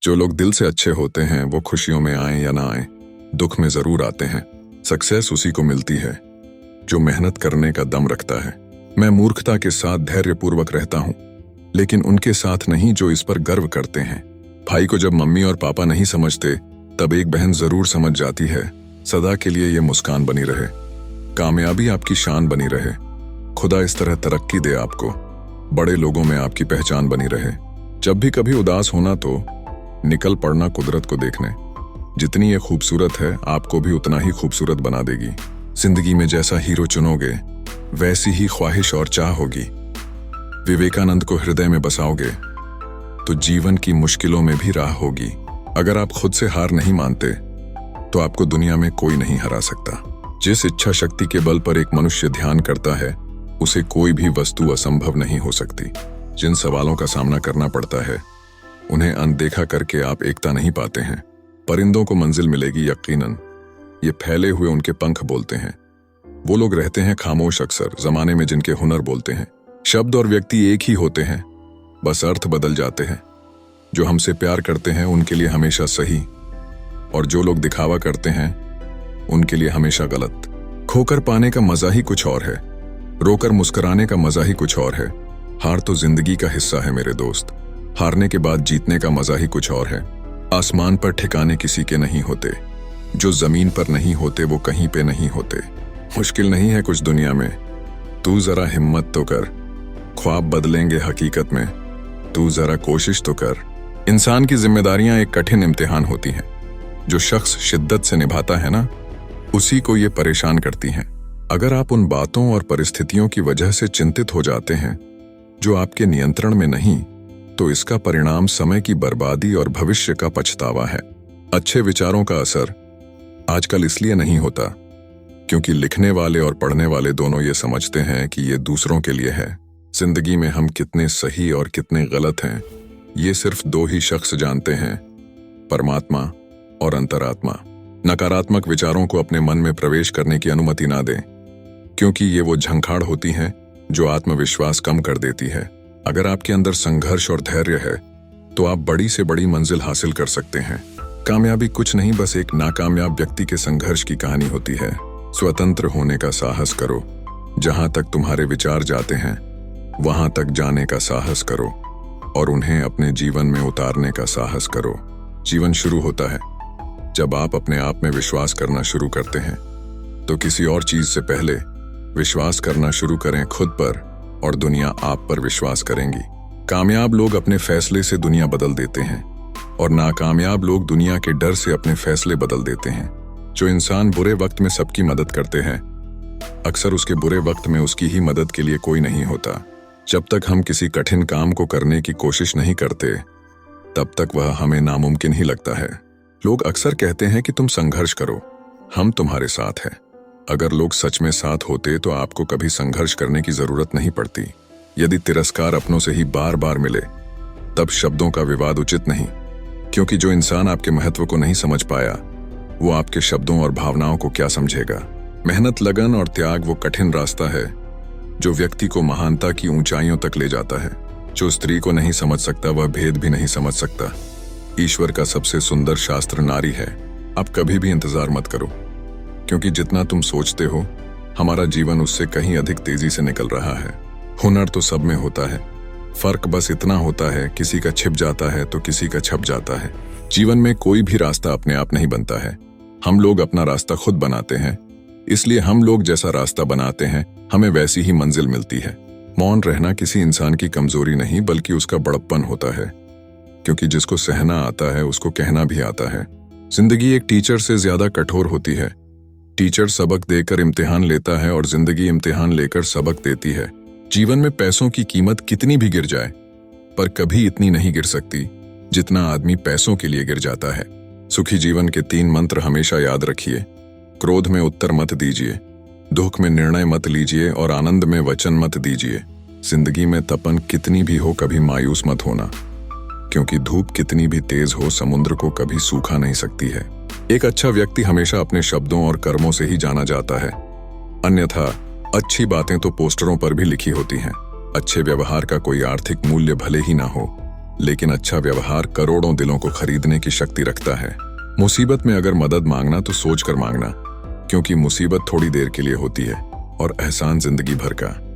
जो लोग दिल से अच्छे होते हैं वो खुशियों में आए या ना आए, दुख में जरूर आते हैं। सक्सेस उसी को मिलती है जो मेहनत करने का दम रखता है। मैं मूर्खता के साथ धैर्यपूर्वक रहता हूं, लेकिन उनके साथ नहीं जो इस पर गर्व करते हैं। भाई को जब मम्मी और पापा नहीं समझते, तब एक बहन जरूर समझ जाती है। सदा के लिए ये मुस्कान बनी रहे, कामयाबी आपकी शान बनी रहे। खुदा इस तरह तरक्की दे आपको, बड़े लोगों में आपकी पहचान बनी रहे। जब भी कभी उदास होना तो निकल पड़ना कुदरत को देखने। जितनी ये खूबसूरत है, आपको भी उतना ही खूबसूरत बना देगी। जिंदगी में जैसा हीरो चुनोगे, वैसी ही ख्वाहिश और चाह होगी। विवेकानंद को हृदय में बसाओगे तो जीवन की मुश्किलों में भी राह होगी। अगर आप खुद से हार नहीं मानते तो आपको दुनिया में कोई नहीं हरा सकता। जिस इच्छा शक्ति के बल पर एक मनुष्य ध्यान करता है, उसे कोई भी वस्तु असंभव नहीं हो सकती। जिन सवालों का सामना करना पड़ता है, उन्हें अनदेखा करके आप एकता नहीं पाते हैं। परिंदों को मंजिल मिलेगी यकीनन, ये फैले हुए उनके पंख बोलते हैं। वो लोग रहते हैं खामोश अक्सर, जमाने में जिनके हुनर बोलते हैं। शब्द और व्यक्ति एक ही होते हैं, बस अर्थ बदल जाते हैं। जो हमसे प्यार करते हैं उनके लिए हमेशा सही, और जो लोग दिखावा करते हैं उनके लिए हमेशा गलत। खोकर पाने का मजा ही कुछ और है, रोकर मुस्कुराने का मजा ही कुछ और है। हार तो जिंदगी का हिस्सा है मेरे दोस्त, हारने के बाद जीतने का मजा ही कुछ और है। आसमान पर ठिकाने किसी के नहीं होते, जो जमीन पर नहीं होते वो कहीं पे नहीं होते। मुश्किल नहीं है कुछ दुनिया में, तू जरा हिम्मत तो कर। ख्वाब बदलेंगे हकीकत में, तू जरा कोशिश तो कर। इंसान की जिम्मेदारियां एक कठिन इम्तिहान होती हैं। जो शख्स शिद्दत से निभाता है ना, उसी को ये परेशान करती हैं। अगर आप उन बातों और परिस्थितियों की वजह से चिंतित हो जाते हैं जो आपके नियंत्रण में नहीं, तो इसका परिणाम समय की बर्बादी और भविष्य का पछतावा है। अच्छे विचारों का असर आजकल इसलिए नहीं होता क्योंकि लिखने वाले और पढ़ने वाले दोनों ये समझते हैं कि ये दूसरों के लिए है। जिंदगी में हम कितने सही और कितने गलत हैं, ये सिर्फ दो ही शख्स जानते हैं, परमात्मा और अंतरात्मा। नकारात्मक विचारों को अपने मन में प्रवेश करने की अनुमति ना दें, क्योंकि ये वो झंखाड़ होती हैं जो आत्मविश्वास कम कर देती है। अगर आपके अंदर संघर्ष और धैर्य है तो आप बड़ी से बड़ी मंजिल हासिल कर सकते हैं। कामयाबी कुछ नहीं, बस एक नाकामयाब व्यक्ति के संघर्ष की कहानी होती है। स्वतंत्र होने का साहस करो, जहां तक तुम्हारे विचार जाते हैं वहां तक जाने का साहस करो, और उन्हें अपने जीवन में उतारने का साहस करो। जीवन शुरू होता है जब आप अपने आप में विश्वास करना शुरू करते हैं। तो किसी और चीज से पहले विश्वास करना शुरू करें खुद पर, और दुनिया आप पर विश्वास करेंगी। कामयाब लोग अपने फैसले से दुनिया बदल देते हैं, और नाकामयाब लोग दुनिया के डर से अपने फैसले बदल देते हैं। जो इंसान बुरे वक्त में सबकी मदद करते हैं, अक्सर उसके बुरे वक्त में उसकी ही मदद के लिए कोई नहीं होता। जब तक हम किसी कठिन काम को करने की कोशिश नहीं करते, तब तक वह हमें नामुमकिन ही लगता है। लोग अक्सर कहते हैं कि तुम संघर्ष करो, हम तुम्हारे साथ हैं। अगर लोग सच में साथ होते तो आपको कभी संघर्ष करने की जरूरत नहीं पड़ती। यदि तिरस्कार अपनों से ही बार बार मिले, तब शब्दों का विवाद उचित नहीं, क्योंकि जो इंसान आपके महत्व को नहीं समझ पाया, वो आपके शब्दों और भावनाओं को क्या समझेगा। मेहनत, लगन और त्याग वो कठिन रास्ता है जो व्यक्ति को महानता की ऊंचाइयों तक ले जाता है। जो स्त्री को नहीं समझ सकता, वह भेद भी नहीं समझ सकता। ईश्वर का सबसे सुंदर शास्त्र नारी है। आप कभी भी इंतजार मत करो, क्योंकि जितना तुम सोचते हो, हमारा जीवन उससे कहीं अधिक तेजी से निकल रहा है। हुनर तो सब में होता है, फर्क बस इतना होता है, किसी का छिप जाता है तो किसी का छप जाता है। जीवन में कोई भी रास्ता अपने आप नहीं बनता है, हम लोग अपना रास्ता खुद बनाते हैं। इसलिए हम लोग जैसा रास्ता बनाते हैं, हमें वैसी ही मंजिल मिलती है। मौन रहना किसी इंसान की कमजोरी नहीं, बल्कि उसका बड़प्पन होता है, क्योंकि जिसको सहना आता है उसको कहना भी आता है। जिंदगी एक टीचर से ज्यादा कठोर होती है। टीचर सबक देकर इम्तिहान लेता है, और जिंदगी इम्तिहान लेकर सबक देती है। जीवन में पैसों की कीमत कितनी भी गिर जाए, पर कभी इतनी नहीं गिर सकती जितना आदमी पैसों के लिए गिर जाता है। सुखी जीवन के 3 मंत्र हमेशा याद रखिए। क्रोध में उत्तर मत दीजिए, दुख में निर्णय मत लीजिए, और आनंद में वचन मत दीजिए। जिंदगी में तपन कितनी भी हो, कभी मायूस मत होना, क्योंकि धूप कितनी भी तेज हो, समुद्र को कभी सूखा नहीं सकती है। एक अच्छा व्यक्ति हमेशा अपने शब्दों और कर्मों से ही जाना जाता है, अन्यथा अच्छी बातें तो पोस्टरों पर भी लिखी होती हैं। अच्छे व्यवहार का कोई आर्थिक मूल्य भले ही ना हो, लेकिन अच्छा व्यवहार करोड़ों दिलों को खरीदने की शक्ति रखता है। मुसीबत में अगर मदद मांगना तो सोच कर मांगना, क्योंकि मुसीबत थोड़ी देर के लिए होती है और एहसान जिंदगी भर का।